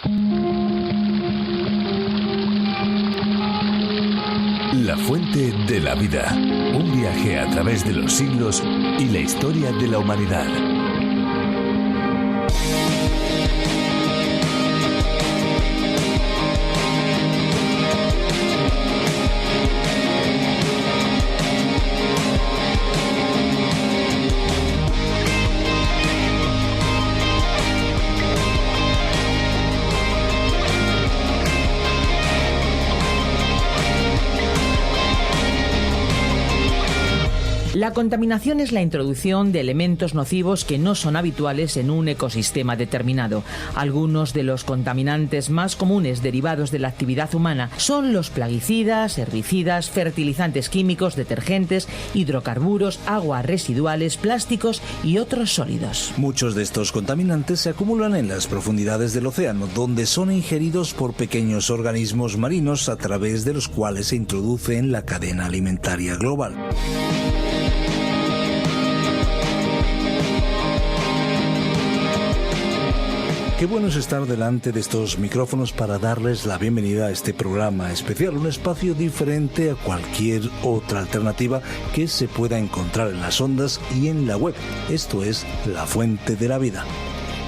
La fuente de la vida. Un viaje a través de los siglos y la historia de la humanidad. La contaminación es la introducción de elementos nocivos que no son habituales en un ecosistema determinado. Algunos de los contaminantes más comunes derivados de la actividad humana son los plaguicidas, herbicidas, fertilizantes químicos, detergentes, hidrocarburos, aguas residuales, plásticos y otros sólidos. Muchos de estos contaminantes se acumulan en las profundidades del océano, donde son ingeridos por pequeños organismos marinos a través de los cuales se introduce en la cadena alimentaria global. Qué bueno es estar delante de estos micrófonos para darles la bienvenida a este programa especial, un espacio diferente a cualquier otra alternativa que se pueda encontrar en las ondas y en la web. Esto es La Fuente de la Vida.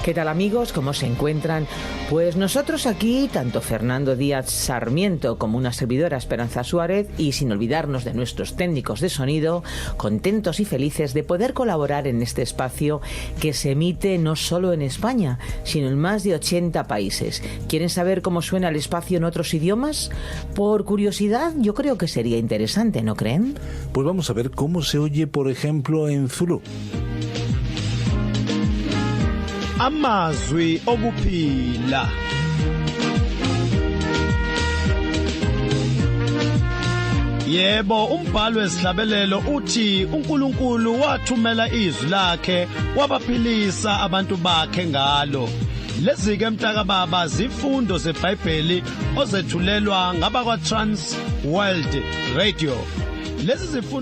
¿Qué tal, amigos? ¿Cómo se encuentran? Pues nosotros aquí, tanto Fernando Díaz Sarmiento como una servidora Esperanza Suárez, y sin olvidarnos de nuestros técnicos de sonido, contentos y felices de poder colaborar en este espacio que se emite no solo en España, sino en más de 80 países. ¿Quieren saber cómo suena el espacio en otros idiomas? Por curiosidad, yo creo que sería interesante, ¿no creen? Pues vamos a ver cómo se oye, por ejemplo, en Zulú. Amazwi okuphila. Yebo, umbhalo wesihlabelelo uthi uNkulunkulu wathumela izwi lakhe wabaphilisa abantu bakhe ngalo. Lezi ke mtaka baba zifundo zeBhayibheli ozethulelwa ngabakwa Trans World Radio.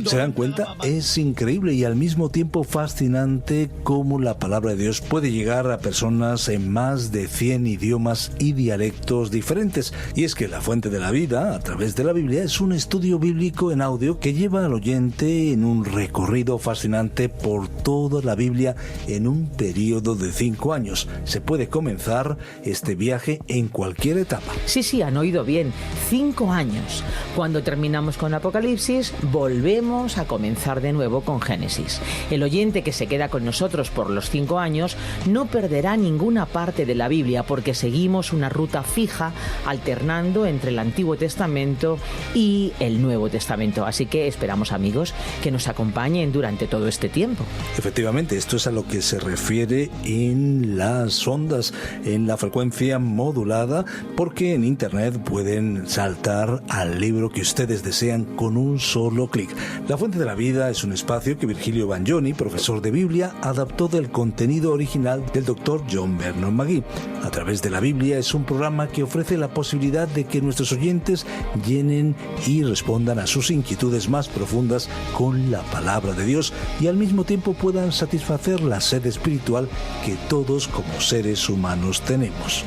¿Se dan cuenta? Es increíble y al mismo tiempo fascinante cómo la palabra de Dios puede llegar a personas en más de 100 idiomas y dialectos diferentes. Y es que La Fuente de la Vida, a través de la Biblia, es un estudio bíblico en audio que lleva al oyente en un recorrido fascinante por toda la Biblia en un periodo de 5 años. Se puede comenzar este viaje en cualquier etapa. Sí, han oído bien. 5 años. Cuando terminamos con Apocalipsis, volvemos a comenzar de nuevo con Génesis. El oyente que se queda con nosotros por los 5 años no perderá ninguna parte de la Biblia porque seguimos una ruta fija alternando entre el Antiguo Testamento y el Nuevo Testamento. Así que esperamos, amigos, que nos acompañen durante todo este tiempo. Efectivamente, esto es a lo que se refiere en las ondas, en la frecuencia modulada, porque en Internet pueden saltar al libro que ustedes desean con un solo clic. La Fuente de la Vida es un espacio que Virgilio Bagnoni, profesor de Biblia, adaptó del contenido original del Dr. John Vernon McGee. A través de la Biblia es un programa que ofrece la posibilidad de que nuestros oyentes llenen y respondan a sus inquietudes más profundas con la palabra de Dios y al mismo tiempo puedan satisfacer la sed espiritual que todos como seres humanos tenemos.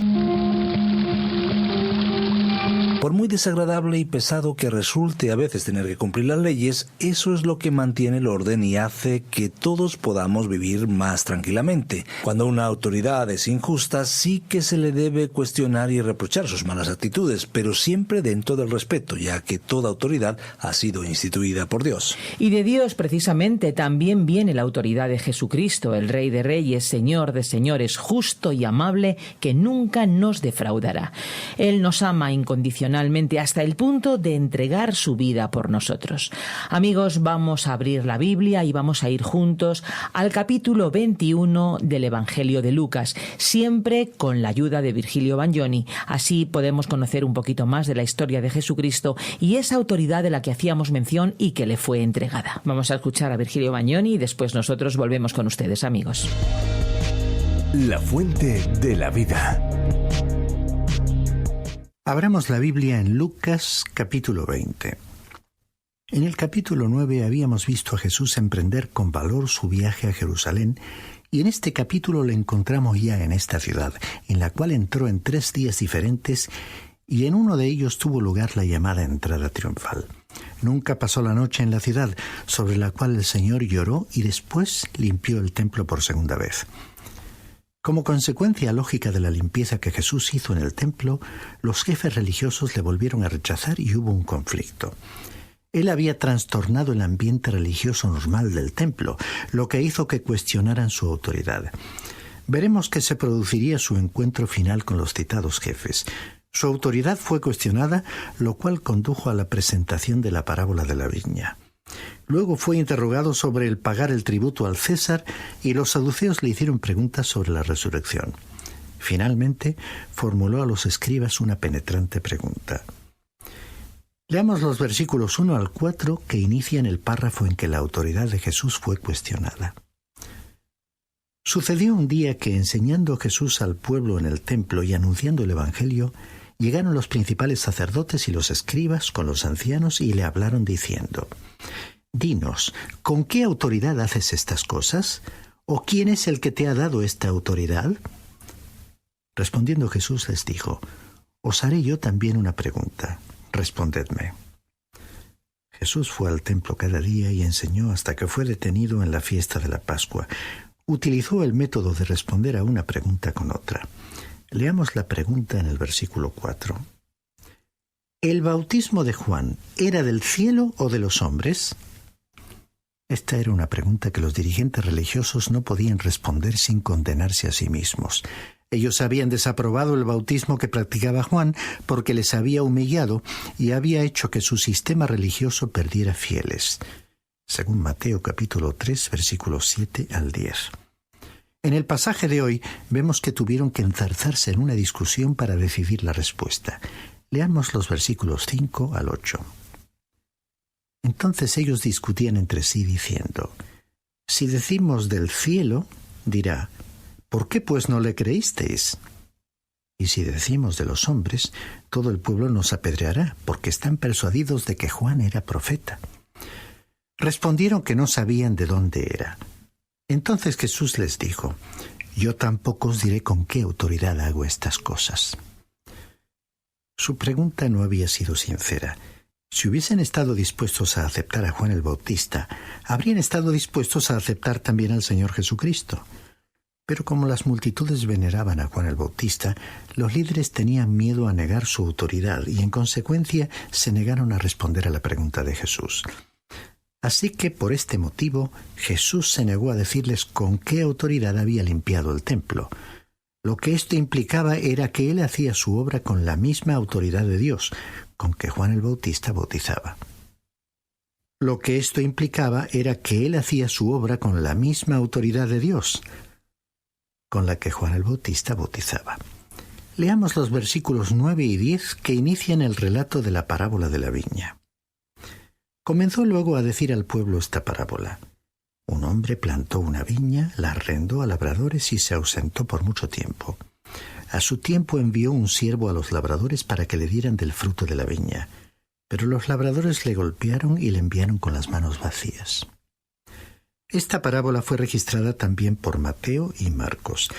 Por muy desagradable y pesado que resulte a veces tener que cumplir las leyes, eso es lo que mantiene el orden y hace que todos podamos vivir más tranquilamente. Cuando una autoridad es injusta, sí que se le debe cuestionar y reprochar sus malas actitudes, pero siempre dentro del respeto, ya que toda autoridad ha sido instituida por Dios. Y de Dios, precisamente, también viene la autoridad de Jesucristo, el Rey de Reyes, Señor de Señores, justo y amable, que nunca nos defraudará. Él nos ama incondicionalmente hasta el punto de entregar su vida por nosotros. Amigos, vamos a abrir la Biblia y vamos a ir juntos al capítulo 21 del Evangelio de Lucas, siempre con la ayuda de Virgilio Bagnoni. Así podemos conocer un poquito más de la historia de Jesucristo y esa autoridad de la que hacíamos mención y que le fue entregada. Vamos a escuchar a Virgilio Bagnoni y después nosotros volvemos con ustedes, amigos. La Fuente de la Vida. Abramos la Biblia en Lucas capítulo 20. En el capítulo 9 habíamos visto a Jesús emprender con valor su viaje a Jerusalén Y en este capítulo le encontramos ya en esta ciudad, en la cual entró en 3 días diferentes, y en uno de ellos tuvo lugar la llamada entrada triunfal. Nunca pasó la noche en la ciudad, sobre la cual el Señor lloró y después limpió el templo por segunda vez. Como consecuencia lógica de la limpieza que Jesús hizo en el templo, los jefes religiosos le volvieron a rechazar y hubo un conflicto. Él había trastornado el ambiente religioso normal del templo, lo que hizo que cuestionaran su autoridad. Veremos que se produciría su encuentro final con los citados jefes. Su autoridad fue cuestionada, lo cual condujo a la presentación de la parábola de la viña. Luego fue interrogado sobre el pagar el tributo al César y los saduceos le hicieron preguntas sobre la resurrección. Finalmente, formuló a los escribas una penetrante pregunta. Leamos los versículos 1 al 4 que inician el párrafo en que la autoridad de Jesús fue cuestionada. Sucedió un día que, enseñando Jesús al pueblo en el templo y anunciando el Evangelio, llegaron los principales sacerdotes y los escribas con los ancianos y le hablaron diciendo: «Dinos, ¿con qué autoridad haces estas cosas? ¿O quién es el que te ha dado esta autoridad?» Respondiendo Jesús les dijo: «Os haré yo también una pregunta. Respondedme». Jesús fue al templo cada día y enseñó hasta que fue detenido en la fiesta de la Pascua. Utilizó el método de responder a una pregunta con otra. Leamos la pregunta en el versículo 4. ¿El bautismo de Juan era del cielo o de los hombres? Esta era una pregunta que los dirigentes religiosos no podían responder sin condenarse a sí mismos. Ellos habían desaprobado el bautismo que practicaba Juan porque les había humillado y había hecho que su sistema religioso perdiera fieles. Según Mateo capítulo 3, versículos 7 al 10. En el pasaje de hoy vemos que tuvieron que enzarzarse en una discusión para decidir la respuesta. Leamos los versículos 5 al 8. Entonces ellos discutían entre sí diciendo: «Si decimos del cielo, dirá, ¿por qué pues no le creísteis? Y si decimos de los hombres, todo el pueblo nos apedreará, porque están persuadidos de que Juan era profeta». Respondieron que no sabían de dónde era. Entonces Jesús les dijo: «Yo tampoco os diré con qué autoridad hago estas cosas». Su pregunta no había sido sincera. Si hubiesen estado dispuestos a aceptar a Juan el Bautista, habrían estado dispuestos a aceptar también al Señor Jesucristo. Pero como las multitudes veneraban a Juan el Bautista, los líderes tenían miedo a negar su autoridad y en consecuencia se negaron a responder a la pregunta de Jesús. Así que por este motivo Jesús se negó a decirles con qué autoridad había limpiado el templo. Lo que esto implicaba era que él hacía su obra con la misma autoridad de Dios, con que Juan el Bautista bautizaba. Lo que esto implicaba era que él hacía su obra con la misma autoridad de Dios, con la que Juan el Bautista bautizaba. Leamos los versículos 9 y 10 que inician el relato de la parábola de la viña. Comenzó luego a decir al pueblo esta parábola. Un hombre plantó una viña, la arrendó a labradores y se ausentó por mucho tiempo. A su tiempo envió un siervo a los labradores para que le dieran del fruto de la viña, pero los labradores le golpearon y le enviaron con las manos vacías. Esta parábola fue registrada también por Mateo y Marcos.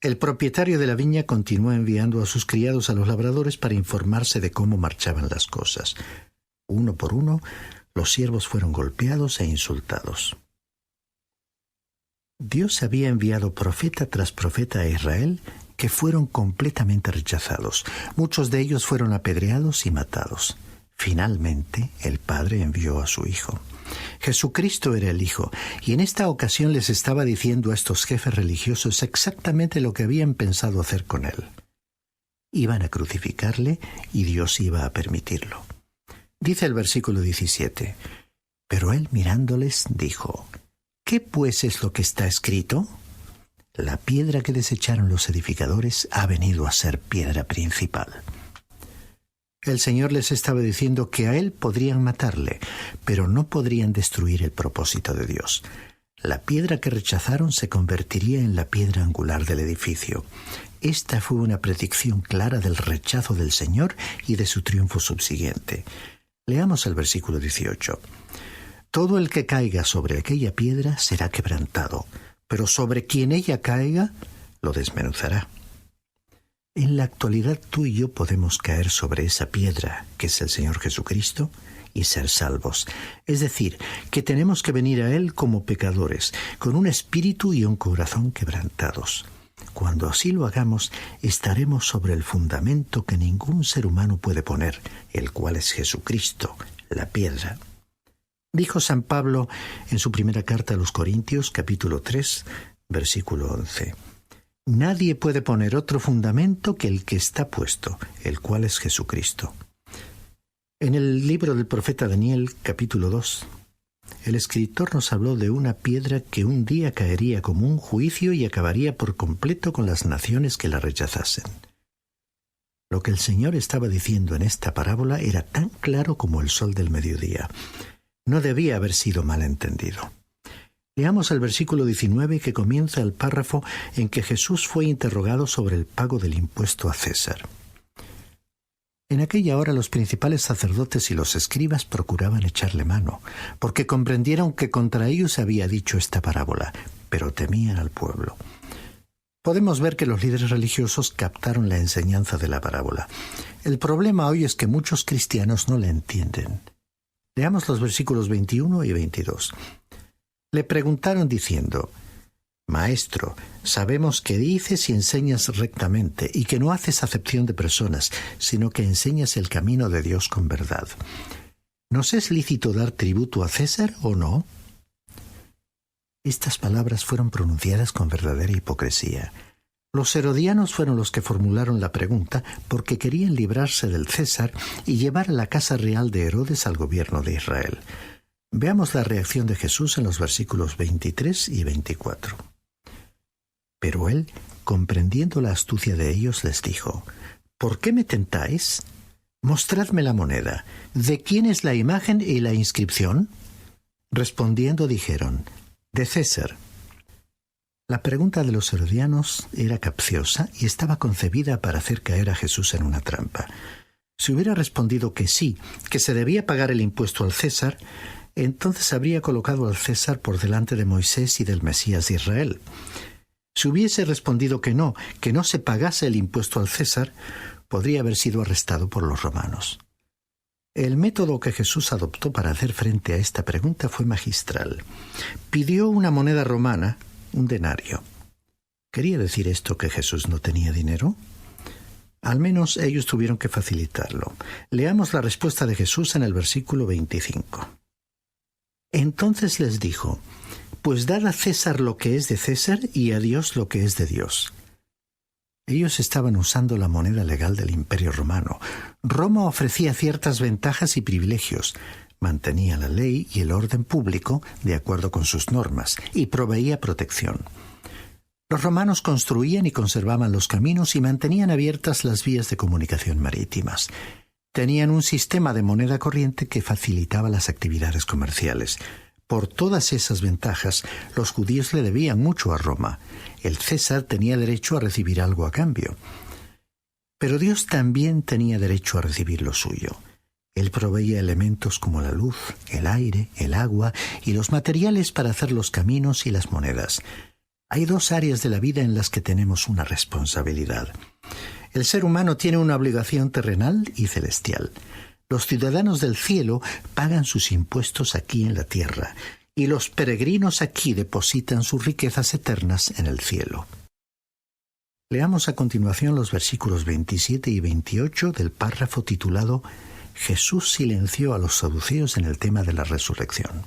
El propietario de la viña continuó enviando a sus criados a los labradores para informarse de cómo marchaban las cosas. Uno por uno, los siervos fueron golpeados e insultados. Dios había enviado profeta tras profeta a Israel que fueron completamente rechazados. Muchos de ellos fueron apedreados y matados. Finalmente, el Padre envió a su Hijo. Jesucristo era el Hijo, y en esta ocasión les estaba diciendo a estos jefes religiosos exactamente lo que habían pensado hacer con él. Iban a crucificarle y Dios iba a permitirlo. Dice el versículo 17, pero él mirándoles dijo: ¿Qué pues es lo que está escrito? La piedra que desecharon los edificadores ha venido a ser piedra principal. El Señor les estaba diciendo que a él podrían matarle, pero no podrían destruir el propósito de Dios. La piedra que rechazaron se convertiría en la piedra angular del edificio. Esta fue una predicción clara del rechazo del Señor y de su triunfo subsiguiente. Leamos el versículo 18. Todo el que caiga sobre aquella piedra será quebrantado, pero sobre quien ella caiga, lo desmenuzará. En la actualidad tú y yo podemos caer sobre esa piedra, que es el Señor Jesucristo, y ser salvos. Es decir, que tenemos que venir a Él como pecadores, con un espíritu y un corazón quebrantados. Cuando así lo hagamos, estaremos sobre el fundamento que ningún ser humano puede poner, el cual es Jesucristo, la piedra. Dijo San Pablo en su primera carta a los Corintios, capítulo 3, versículo 11. Nadie puede poner otro fundamento que el que está puesto, el cual es Jesucristo. En el libro del profeta Daniel, capítulo 2, el escritor nos habló de una piedra que un día caería como un juicio y acabaría por completo con las naciones que la rechazasen. Lo que el Señor estaba diciendo en esta parábola era tan claro como el sol del mediodía. No debía haber sido mal entendido. Leamos el versículo 19 que comienza el párrafo en que Jesús fue interrogado sobre el pago del impuesto a César. En aquella hora los principales sacerdotes y los escribas procuraban echarle mano, porque comprendieron que contra ellos había dicho esta parábola, pero temían al pueblo. Podemos ver que los líderes religiosos captaron la enseñanza de la parábola. El problema hoy es que muchos cristianos no la entienden. Leamos los versículos 21 y 22. Le preguntaron diciendo: Maestro, sabemos que dices y enseñas rectamente y que no haces acepción de personas, sino que enseñas el camino de Dios con verdad. ¿Nos es lícito dar tributo a César o no? Estas palabras fueron pronunciadas con verdadera hipocresía. Los herodianos fueron los que formularon la pregunta porque querían librarse del César y llevar a la casa real de Herodes al gobierno de Israel. Veamos la reacción de Jesús en los versículos 23 y 24. Pero él, comprendiendo la astucia de ellos, les dijo: ¿Por qué me tentáis? Mostradme la moneda. ¿De quién es la imagen y la inscripción? Respondiendo dijeron: de César. La pregunta de los herodianos era capciosa y estaba concebida para hacer caer a Jesús en una trampa. Si hubiera respondido que sí, que se debía pagar el impuesto al César, entonces habría colocado al César por delante de Moisés y del Mesías de Israel. Si hubiese respondido que no se pagase el impuesto al César, podría haber sido arrestado por los romanos. El método que Jesús adoptó para hacer frente a esta pregunta fue magistral. Pidió una moneda romana, un denario. ¿Quería decir esto que Jesús no tenía dinero? Al menos ellos tuvieron que facilitarlo. Leamos la respuesta de Jesús en el versículo 25. Entonces les dijo: Pues dad a César lo que es de César y a Dios lo que es de Dios. Ellos estaban usando la moneda legal del Imperio Romano. Roma ofrecía ciertas ventajas y privilegios, mantenía la ley y el orden público de acuerdo con sus normas y proveía protección. Los romanos construían y conservaban los caminos y mantenían abiertas las vías de comunicación marítimas. Tenían un sistema de moneda corriente que facilitaba las actividades comerciales. Por todas esas ventajas, los judíos le debían mucho a Roma. El César tenía derecho a recibir algo a cambio. Pero Dios también tenía derecho a recibir lo suyo. Él proveía elementos como la luz, el aire, el agua y los materiales para hacer los caminos y las monedas. Hay dos áreas de la vida en las que tenemos una responsabilidad. El ser humano tiene una obligación terrenal y celestial. Los ciudadanos del cielo pagan sus impuestos aquí en la tierra, y los peregrinos aquí depositan sus riquezas eternas en el cielo. Leamos a continuación los versículos 27 y 28 del párrafo titulado Jesús silenció a los saduceos en el tema de la resurrección.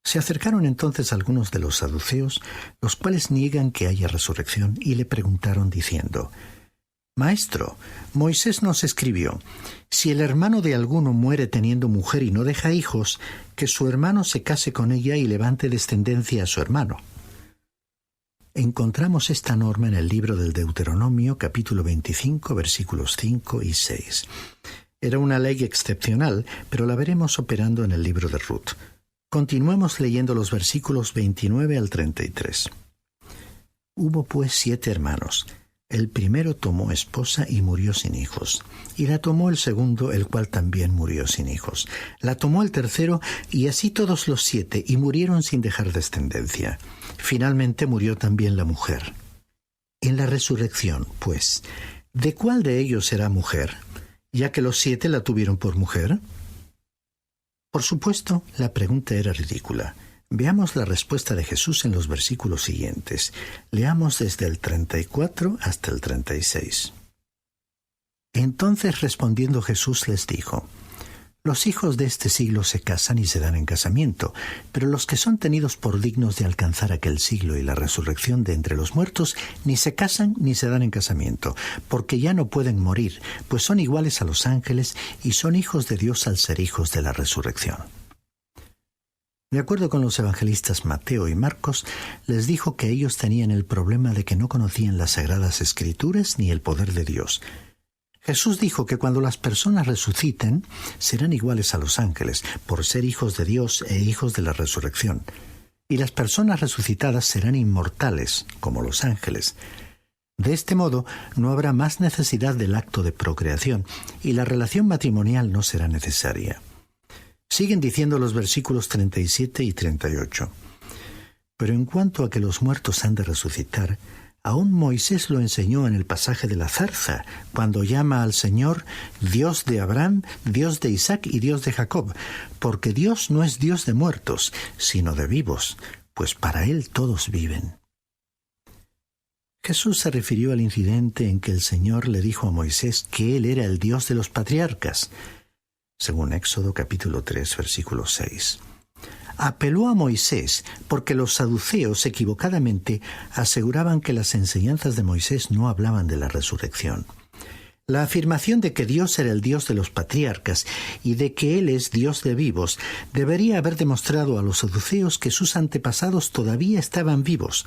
Se acercaron entonces algunos de los saduceos, los cuales niegan que haya resurrección, y le preguntaron diciendo: Maestro, Moisés nos escribió: si el hermano de alguno muere teniendo mujer y no deja hijos, que su hermano se case con ella y levante descendencia a su hermano. Encontramos esta norma en el libro del Deuteronomio, capítulo 25, versículos 5 y 6. Era una ley excepcional, pero la veremos operando en el libro de Ruth. Continuemos leyendo los versículos 29 al 33. Hubo pues 7 hermanos. El primero tomó esposa y murió sin hijos. Y la tomó el segundo, el cual también murió sin hijos. La tomó el tercero, y así todos los 7, y murieron sin dejar descendencia. Finalmente murió también la mujer. En la resurrección, pues, ¿de cuál de ellos será mujer, ya que los 7 la tuvieron por mujer? Por supuesto, la pregunta era ridícula. Veamos la respuesta de Jesús en los versículos siguientes. Leamos desde el 34 hasta el 36. Entonces respondiendo Jesús les dijo: Los hijos de este siglo se casan y se dan en casamiento, pero los que son tenidos por dignos de alcanzar aquel siglo y la resurrección de entre los muertos, ni se casan ni se dan en casamiento, porque ya no pueden morir, pues son iguales a los ángeles y son hijos de Dios al ser hijos de la resurrección. De acuerdo con los evangelistas Mateo y Marcos, les dijo que ellos tenían el problema de que no conocían las Sagradas Escrituras ni el poder de Dios. Jesús dijo que cuando las personas resuciten, serán iguales a los ángeles, por ser hijos de Dios e hijos de la resurrección. Y las personas resucitadas serán inmortales, como los ángeles. De este modo, no habrá más necesidad del acto de procreación, y la relación matrimonial no será necesaria. Siguen diciendo los versículos 37 y 38. Pero en cuanto a que los muertos han de resucitar, aún Moisés lo enseñó en el pasaje de la zarza, cuando llama al Señor Dios de Abraham, Dios de Isaac y Dios de Jacob, porque Dios no es Dios de muertos, sino de vivos, pues para Él todos viven. Jesús se refirió al incidente en que el Señor le dijo a Moisés que Él era el Dios de los patriarcas, según Éxodo capítulo 3, versículo 6. Apeló a Moisés porque los saduceos equivocadamente aseguraban que las enseñanzas de Moisés no hablaban de la resurrección. La afirmación de que Dios era el Dios de los patriarcas y de que Él es Dios de vivos debería haber demostrado a los saduceos que sus antepasados todavía estaban vivos,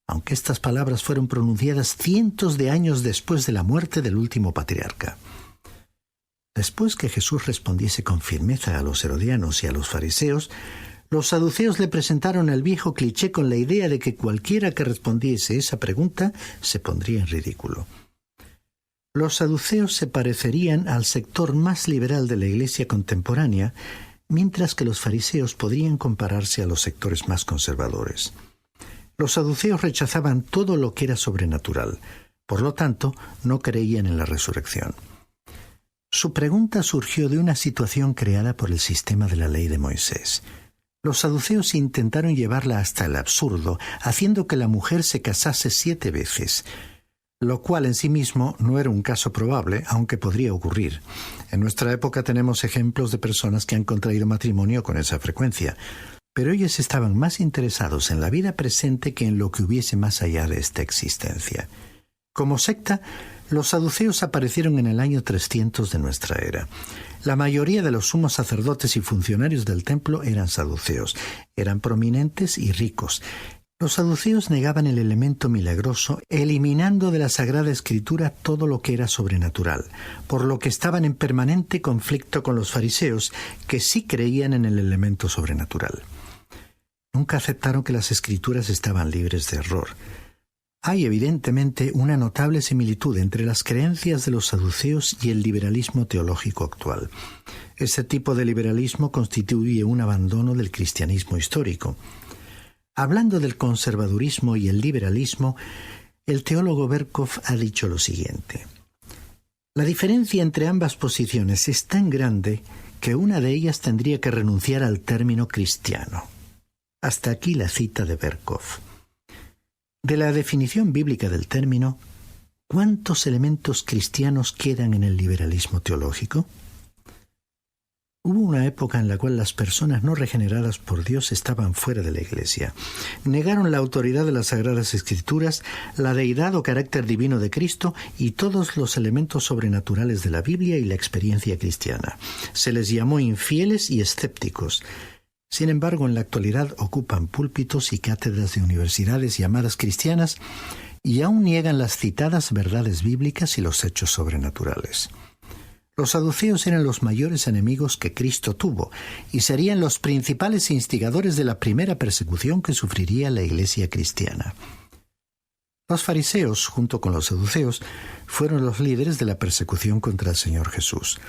aunque estas palabras fueron pronunciadas cientos de años después de la muerte del último patriarca. Después que Jesús respondiese con firmeza a los herodianos y a los fariseos, los saduceos le presentaron el viejo cliché con la idea de que cualquiera que respondiese esa pregunta se pondría en ridículo. Los saduceos se parecerían al sector más liberal de la Iglesia contemporánea, mientras que los fariseos podrían compararse a los sectores más conservadores. Los saduceos rechazaban todo lo que era sobrenatural, por lo tanto, no creían en la resurrección. Su pregunta surgió de una situación creada por el sistema de la ley de Moisés. Los saduceos intentaron llevarla hasta el absurdo, haciendo que la mujer se casase 7 veces, lo cual en sí mismo no era un caso probable, aunque podría ocurrir. En nuestra época tenemos ejemplos de personas que han contraído matrimonio con esa frecuencia, pero ellos estaban más interesados en la vida presente que en lo que hubiese más allá de esta existencia. Como secta, los saduceos aparecieron en el año 300 de nuestra era. La mayoría de los sumos sacerdotes y funcionarios del templo eran saduceos. Eran prominentes y ricos. Los saduceos negaban el elemento milagroso, eliminando de la Sagrada Escritura todo lo que era sobrenatural, por lo que estaban en permanente conflicto con los fariseos, que sí creían en el elemento sobrenatural. Nunca aceptaron que las Escrituras estaban libres de error. Hay evidentemente una notable similitud entre las creencias de los saduceos y el liberalismo teológico actual. Este tipo de liberalismo constituye un abandono del cristianismo histórico. Hablando del conservadurismo y el liberalismo, el teólogo Berkov ha dicho lo siguiente: la diferencia entre ambas posiciones es tan grande que una de ellas tendría que renunciar al término cristiano. Hasta aquí la cita de Berkov. De la definición bíblica del término, ¿cuántos elementos cristianos quedan en el liberalismo teológico? Hubo una época en la cual las personas no regeneradas por Dios estaban fuera de la Iglesia. Negaron la autoridad de las Sagradas Escrituras, la deidad o carácter divino de Cristo y todos los elementos sobrenaturales de la Biblia y la experiencia cristiana. Se les llamó infieles y escépticos. Sin embargo, en la actualidad ocupan púlpitos y cátedras de universidades llamadas cristianas y aún niegan las citadas verdades bíblicas y los hechos sobrenaturales. Los saduceos eran los mayores enemigos que Cristo tuvo y serían los principales instigadores de la primera persecución que sufriría la Iglesia cristiana. Los fariseos, junto con los saduceos, fueron los líderes de la persecución contra el Señor Jesús.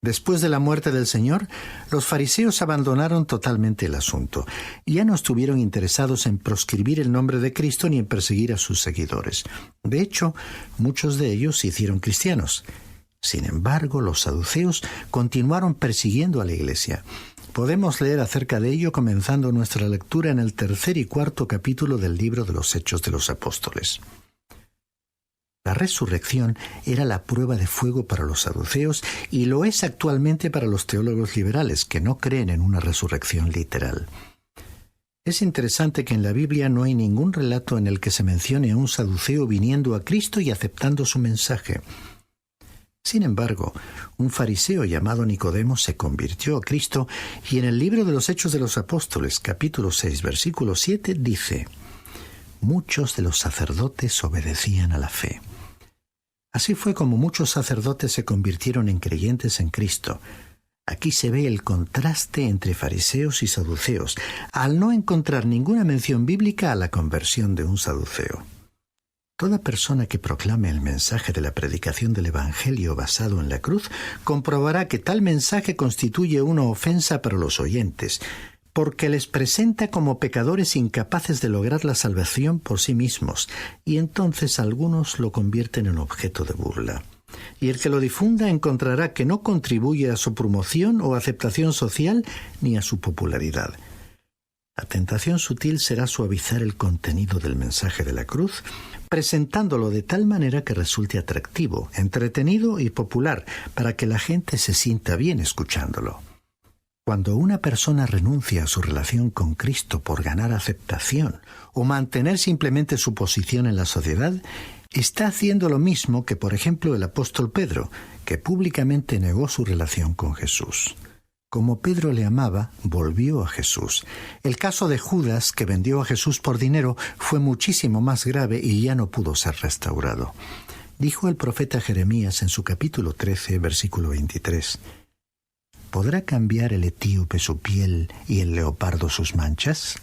Después de la muerte del Señor, los fariseos abandonaron totalmente el asunto. Ya no estuvieron interesados en proscribir el nombre de Cristo ni en perseguir a sus seguidores. De hecho, muchos de ellos se hicieron cristianos. Sin embargo, los saduceos continuaron persiguiendo a la Iglesia. Podemos leer acerca de ello comenzando nuestra lectura en el 3 y 4 capítulo del libro de los Hechos de los Apóstoles. La resurrección era la prueba de fuego para los saduceos y lo es actualmente para los teólogos liberales, que no creen en una resurrección literal. Es interesante que en la Biblia no hay ningún relato en el que se mencione a un saduceo viniendo a Cristo y aceptando su mensaje. Sin embargo, un fariseo llamado Nicodemo se convirtió a Cristo y en el libro de los Hechos de los Apóstoles, capítulo 6, versículo 7, dice: «Muchos de los sacerdotes obedecían a la fe». Así fue como muchos sacerdotes se convirtieron en creyentes en Cristo. Aquí se ve el contraste entre fariseos y saduceos, al no encontrar ninguna mención bíblica a la conversión de un saduceo. Toda persona que proclame el mensaje de la predicación del Evangelio basado en la cruz comprobará que tal mensaje constituye una ofensa para los oyentes, porque les presenta como pecadores incapaces de lograr la salvación por sí mismos, y entonces algunos lo convierten en objeto de burla. Y el que lo difunda encontrará que no contribuye a su promoción o aceptación social ni a su popularidad. La tentación sutil será suavizar el contenido del mensaje de la cruz, presentándolo de tal manera que resulte atractivo, entretenido y popular, para que la gente se sienta bien escuchándolo. Cuando una persona renuncia a su relación con Cristo por ganar aceptación o mantener simplemente su posición en la sociedad, está haciendo lo mismo que, por ejemplo, el apóstol Pedro, que públicamente negó su relación con Jesús. Como Pedro le amaba, volvió a Jesús. El caso de Judas, que vendió a Jesús por dinero, fue muchísimo más grave y ya no pudo ser restaurado. Dijo el profeta Jeremías en su capítulo 13, versículo 23: ¿Podrá cambiar el etíope su piel y el leopardo sus manchas?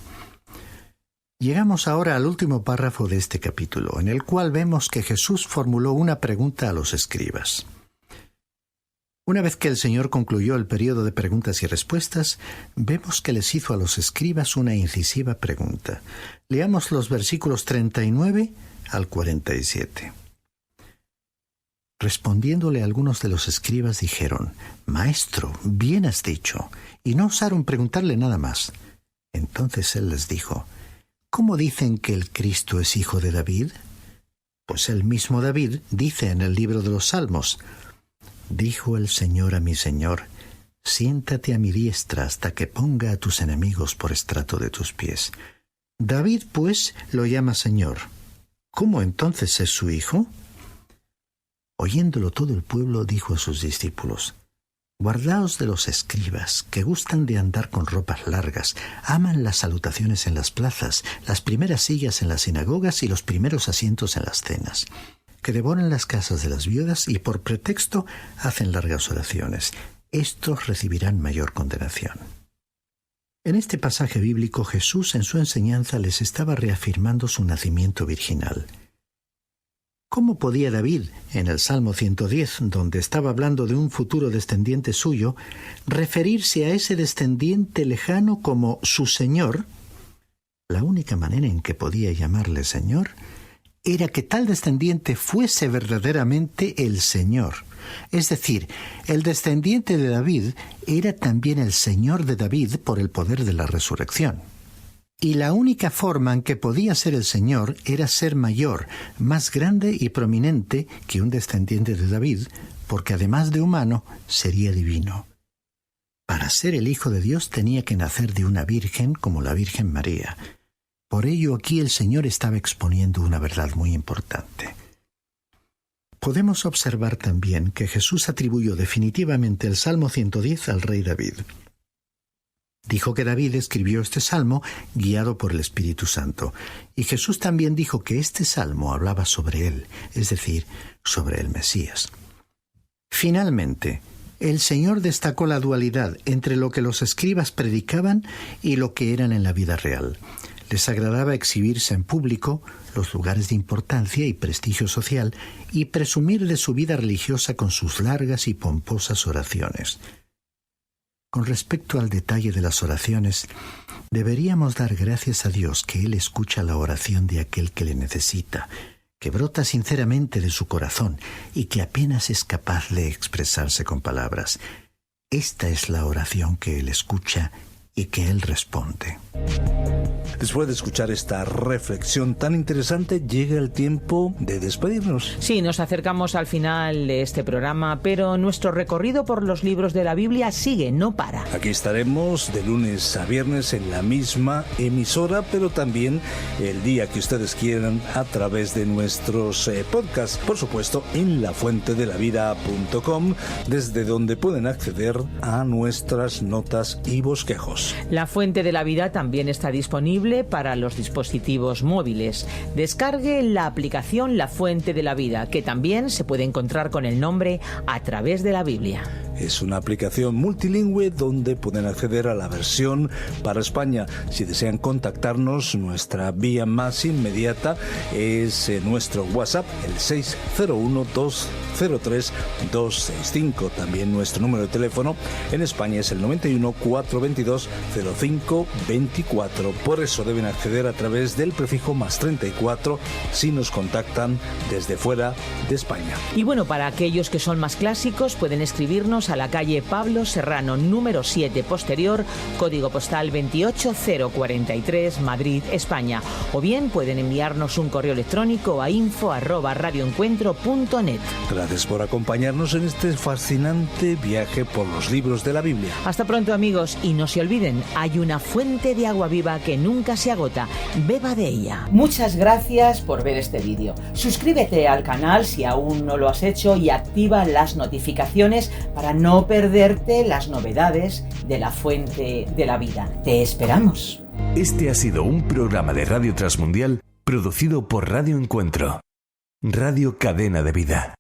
Llegamos ahora al último párrafo de este capítulo, en el cual vemos que Jesús formuló una pregunta a los escribas. Una vez que el Señor concluyó el periodo de preguntas y respuestas, vemos que les hizo a los escribas una incisiva pregunta. Leamos los versículos 39 al 47. Respondiéndole algunos de los escribas dijeron: «Maestro, bien has dicho», y no osaron preguntarle nada más. Entonces él les dijo: «¿Cómo dicen que el Cristo es hijo de David? Pues el mismo David dice en el libro de los Salmos: Dijo el Señor a mi Señor: siéntate a mi diestra hasta que ponga a tus enemigos por estrato de tus pies. David, pues, lo llama Señor. ¿Cómo entonces es su hijo?» Oyéndolo todo el pueblo dijo a sus discípulos: «Guardaos de los escribas, que gustan de andar con ropas largas, aman las salutaciones en las plazas, las primeras sillas en las sinagogas y los primeros asientos en las cenas, que devoran las casas de las viudas y por pretexto hacen largas oraciones. Estos recibirán mayor condenación». En este pasaje bíblico, Jesús en su enseñanza les estaba reafirmando su nacimiento virginal. ¿Cómo podía David, en el Salmo 110, donde estaba hablando de un futuro descendiente suyo, referirse a ese descendiente lejano como su Señor? La única manera en que podía llamarle Señor era que tal descendiente fuese verdaderamente el Señor. Es decir, el descendiente de David era también el Señor de David por el poder de la resurrección. Y la única forma en que podía ser el Señor era ser mayor, más grande y prominente que un descendiente de David, porque además de humano, sería divino. Para ser el Hijo de Dios tenía que nacer de una virgen como la Virgen María. Por ello aquí el Señor estaba exponiendo una verdad muy importante. Podemos observar también que Jesús atribuyó definitivamente el Salmo 110 al rey David. Dijo que David escribió este salmo guiado por el Espíritu Santo, y Jesús también dijo que este salmo hablaba sobre él, es decir, sobre el Mesías. Finalmente, el Señor destacó la dualidad entre lo que los escribas predicaban y lo que eran en la vida real. Les agradaba exhibirse en público, los lugares de importancia y prestigio social, y presumir de su vida religiosa con sus largas y pomposas oraciones. Con respecto al detalle de las oraciones, deberíamos dar gracias a Dios que Él escucha la oración de aquel que le necesita, que brota sinceramente de su corazón y que apenas es capaz de expresarse con palabras. Esta es la oración que Él escucha y que Él responde. Después de escuchar esta reflexión tan interesante, llega el tiempo de despedirnos. Sí, nos acercamos al final de este programa, pero nuestro recorrido por los libros de la Biblia sigue, no para. Aquí estaremos de lunes a viernes en la misma emisora, pero también el día que ustedes quieran a través de nuestros podcasts. Por supuesto, en lafuentedelavida.com, desde donde pueden acceder a nuestras notas y bosquejos. La Fuente de la Vida también está disponible para los dispositivos móviles. Descargue la aplicación La Fuente de la Vida, que también se puede encontrar con el nombre A Través de la Biblia. Es una aplicación multilingüe donde pueden acceder a la versión para España. Si desean contactarnos, nuestra vía más inmediata es nuestro WhatsApp, el 601-203-265. También nuestro número de teléfono en España es el 91 422 0524. Por eso deben acceder a través del prefijo más 34 si nos contactan desde fuera de España. Y bueno, para aquellos que son más clásicos, pueden escribirnos a la calle Pablo Serrano, número 7 posterior, código postal 28043, Madrid, España. O bien pueden enviarnos un correo electrónico a info@radioencuentro.net. Gracias por acompañarnos en este fascinante viaje por los libros de la Biblia. Hasta pronto, amigos, y no se olviden, hay una fuente de agua viva que nunca se agota. Beba de ella. Muchas gracias por ver este vídeo. Suscríbete al canal si aún no lo has hecho y activa las notificaciones para no perderte las novedades de la Fuente de la Vida. Te esperamos. Este ha sido un programa de Radio Transmundial producido por Radio Encuentro, Radio Cadena de Vida.